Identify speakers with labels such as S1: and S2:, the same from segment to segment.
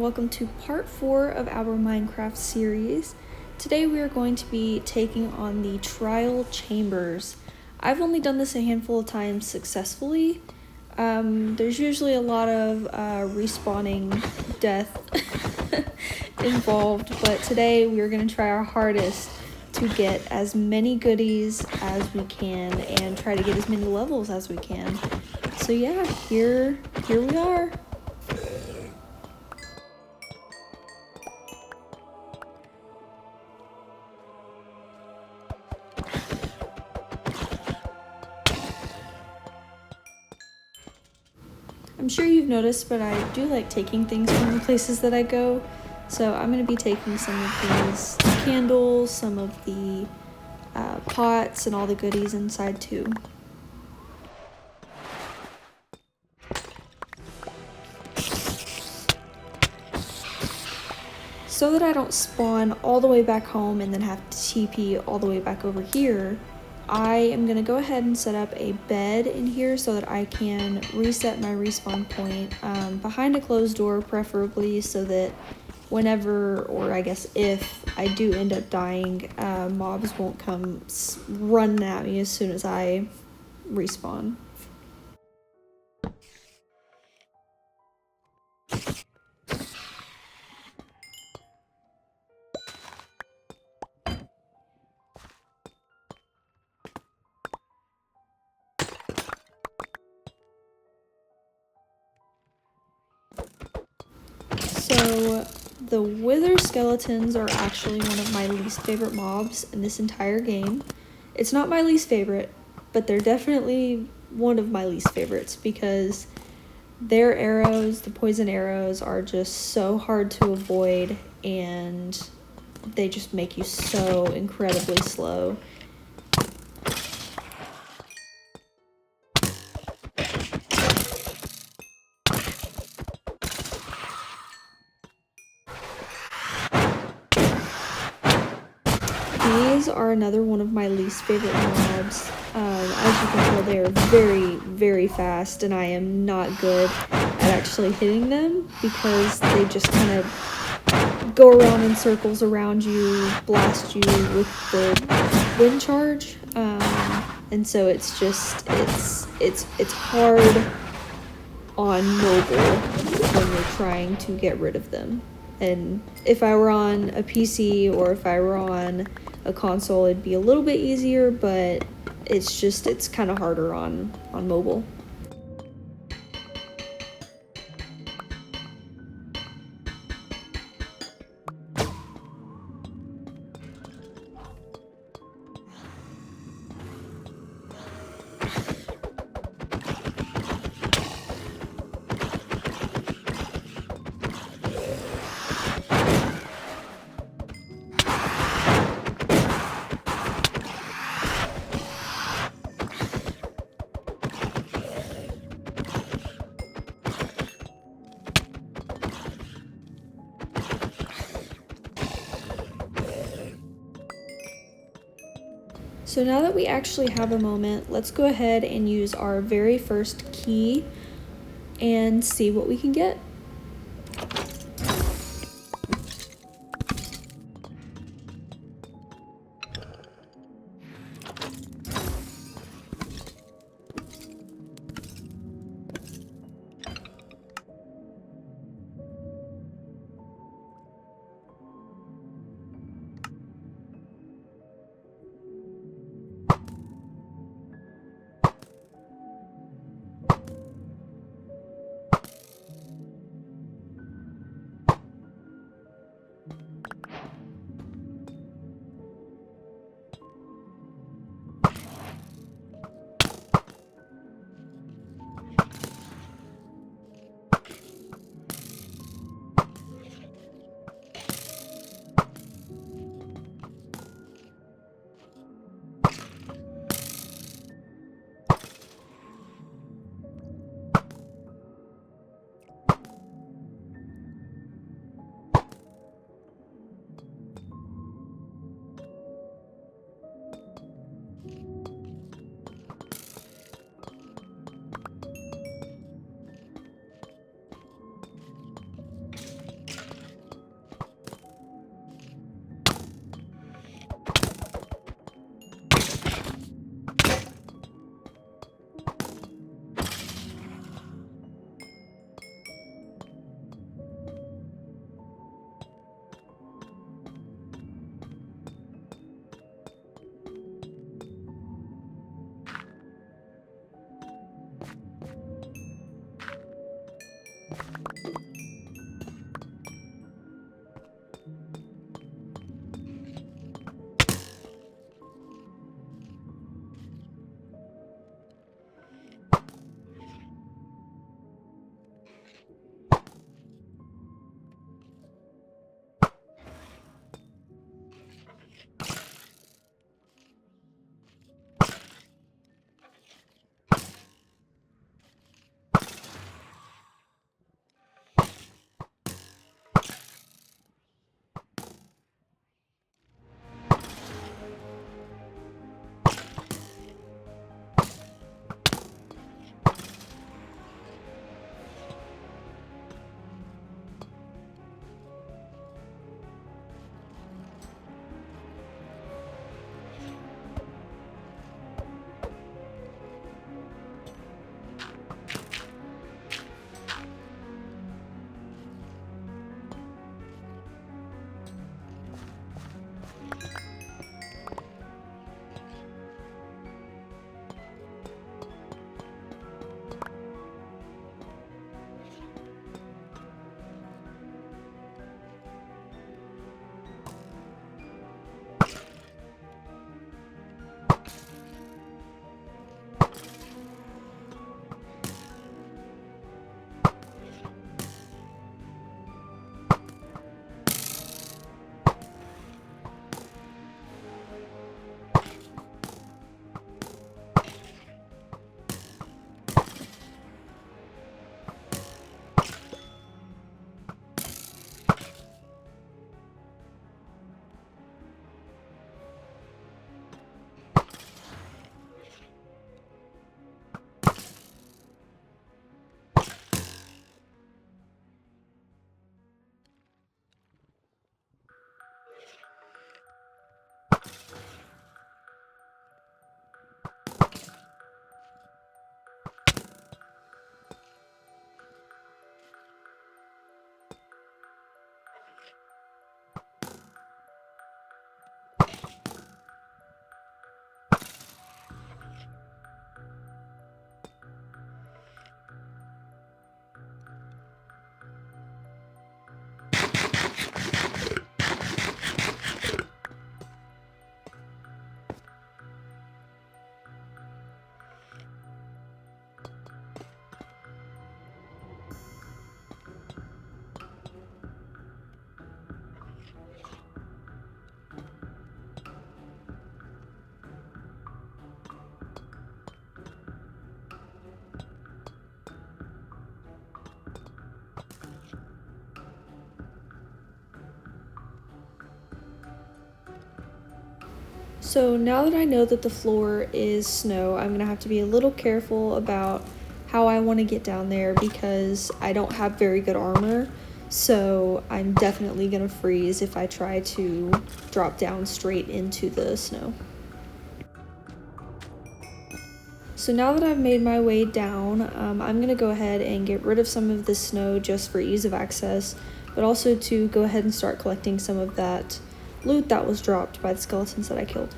S1: welcome to part 4 of our Minecraft series. Today we are going to be taking on the trial chambers. I've only done this a handful of times successfully. There's usually a lot of respawning death involved, but today we are going to try our hardest to get as many goodies as we can and try to get as many levels as we can. So yeah, here we are. I'm sure you've noticed, but I do like taking things from the places that I go. So I'm going to be taking some of these candles, some of the pots, and all the goodies inside too. So that I don't spawn all the way back home and then have to TP all the way back over here, I am going to go ahead and set up a bed in here so that I can reset my respawn point behind a closed door, preferably, so that whenever, or I guess if, I do end up dying, mobs won't come running at me as soon as I respawn. So the wither skeletons are actually one of my least favorite mobs in this entire game. It's not my least favorite, but they're definitely one of my least favorites because their arrows, the poison arrows, are just so hard to avoid and they just make you so incredibly slow. These are another one of my least favorite mobs. As you can tell, they are very, very fast, and I am not good at actually hitting them because they just kind of go around in circles around you, blast you with the wind charge, and so it's just it's hard on mobile when you're trying to get rid of them. And if I were on a PC or if I were on a console, it'd be a little bit easier, but it's kind of harder on mobile. So now that we actually have a moment, let's go ahead and use our very first key and see what we can get. So now that I know that the floor is snow, I'm gonna have to be a little careful about how I want to get down there because I don't have very good armor. So I'm definitely gonna freeze if I try to drop down straight into the snow. So now that I've made my way down, I'm gonna go ahead and get rid of some of the snow just for ease of access, but also to go ahead and start collecting some of that loot that was dropped by the skeletons that I killed.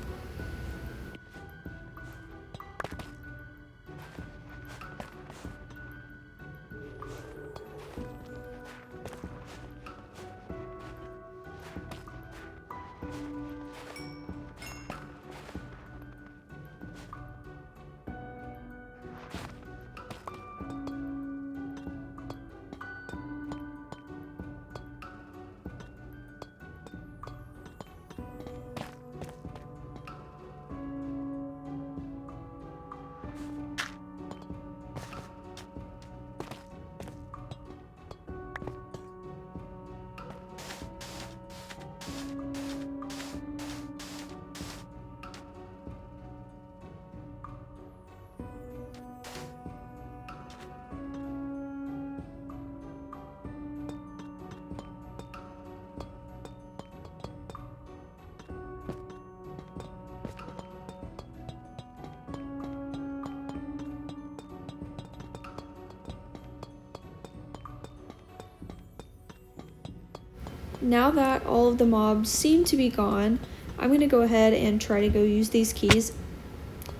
S1: Now that all of the mobs seem to be gone, I'm gonna go ahead and try to go use these keys.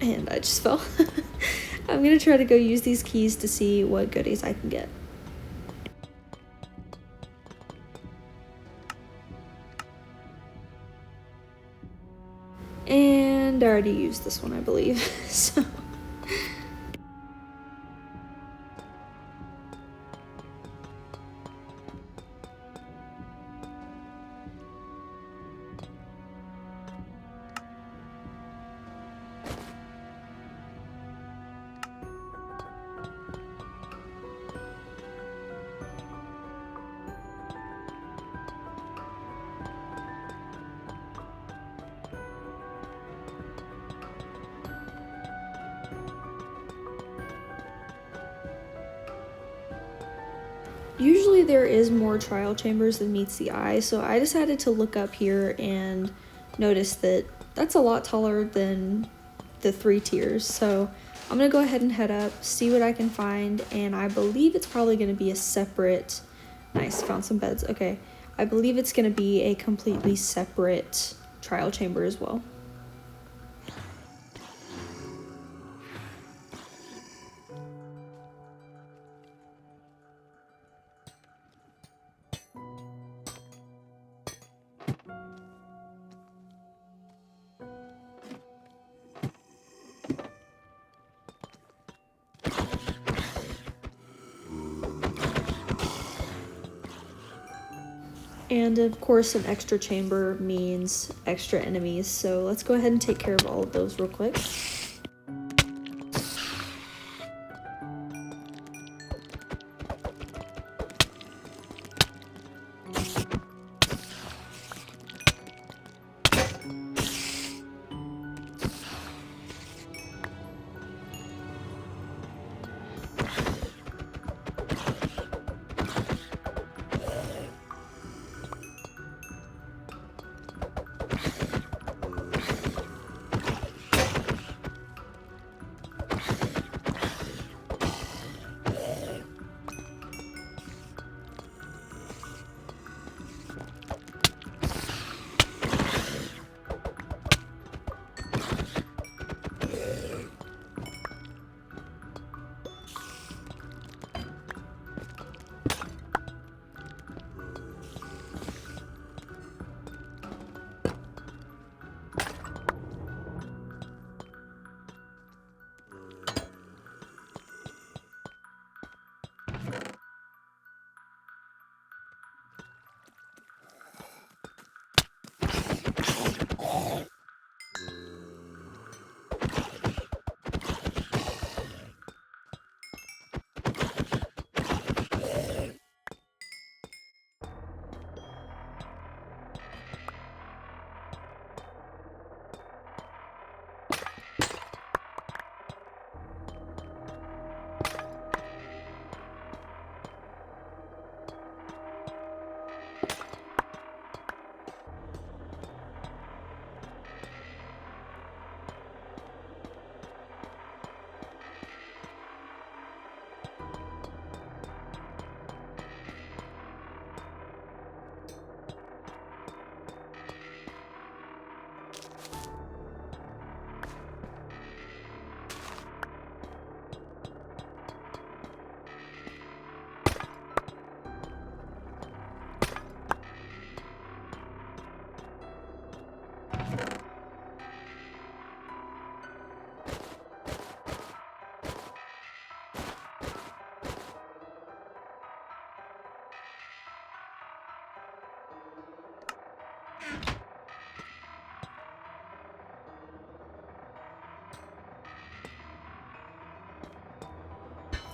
S1: And I just fell. I'm gonna try to go use these keys to see what goodies I can get. And I already used this one, I believe. So. Usually there is more trial chambers than meets the eye, so I decided to look up here and notice that that's a lot taller than the 3 tiers. So I'm gonna go ahead and head up, see what I can find, and I believe it's probably gonna be a separate, nice, found some beds, okay. I believe it's gonna be a completely separate trial chamber as well. And of course, an extra chamber means extra enemies, so let's go ahead and take care of all of those real quick.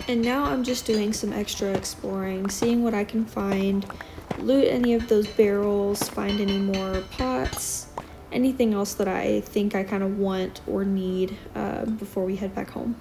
S1: And now I'm just doing some extra exploring, seeing what I can find, loot any of those barrels, find any more pots, anything else that I think I kind of want or need before we head back home.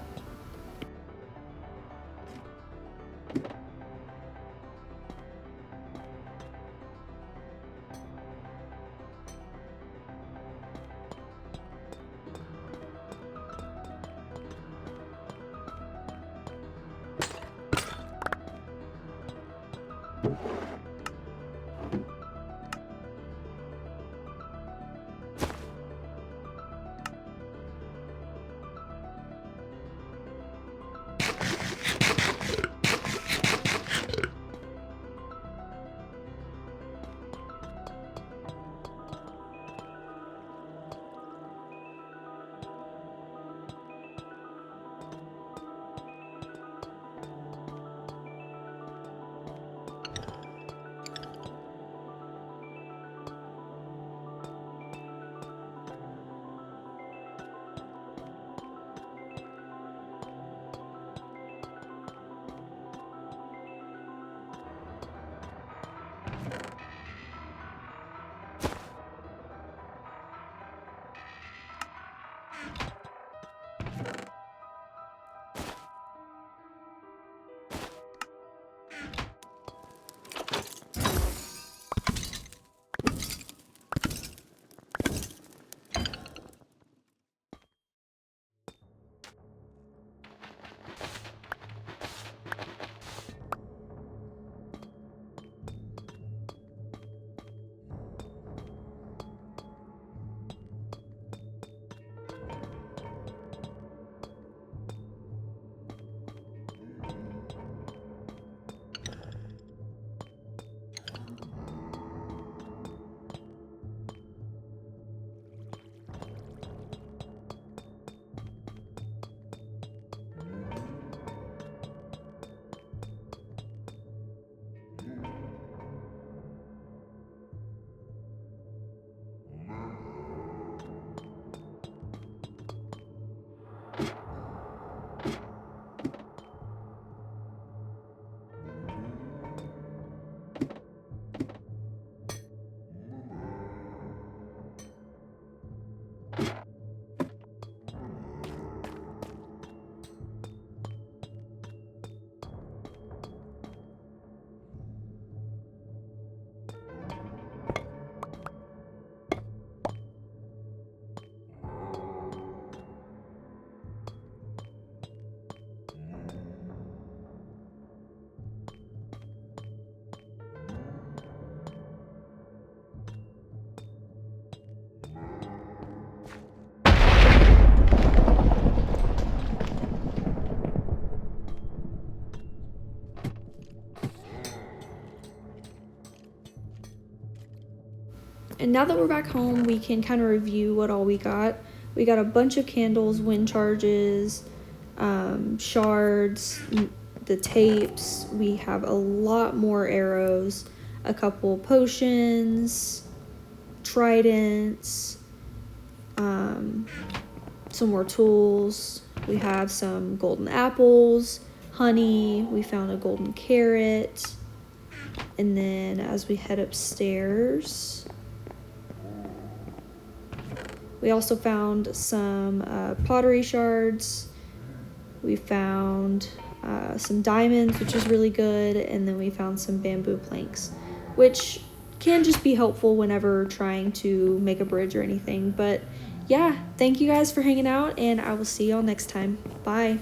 S1: And now that we're back home, we can kind of review what all we got. We got a bunch of candles, wind charges, shards, the tapes. We have a lot more arrows, a couple potions, tridents, some more tools. We have some golden apples, honey. We found a golden carrot. And then as we head upstairs, we also found some pottery shards. We found some diamonds, which is really good. And then we found some bamboo planks, which can just be helpful whenever trying to make a bridge or anything. But yeah, thank you guys for hanging out, and I will see y'all next time. Bye.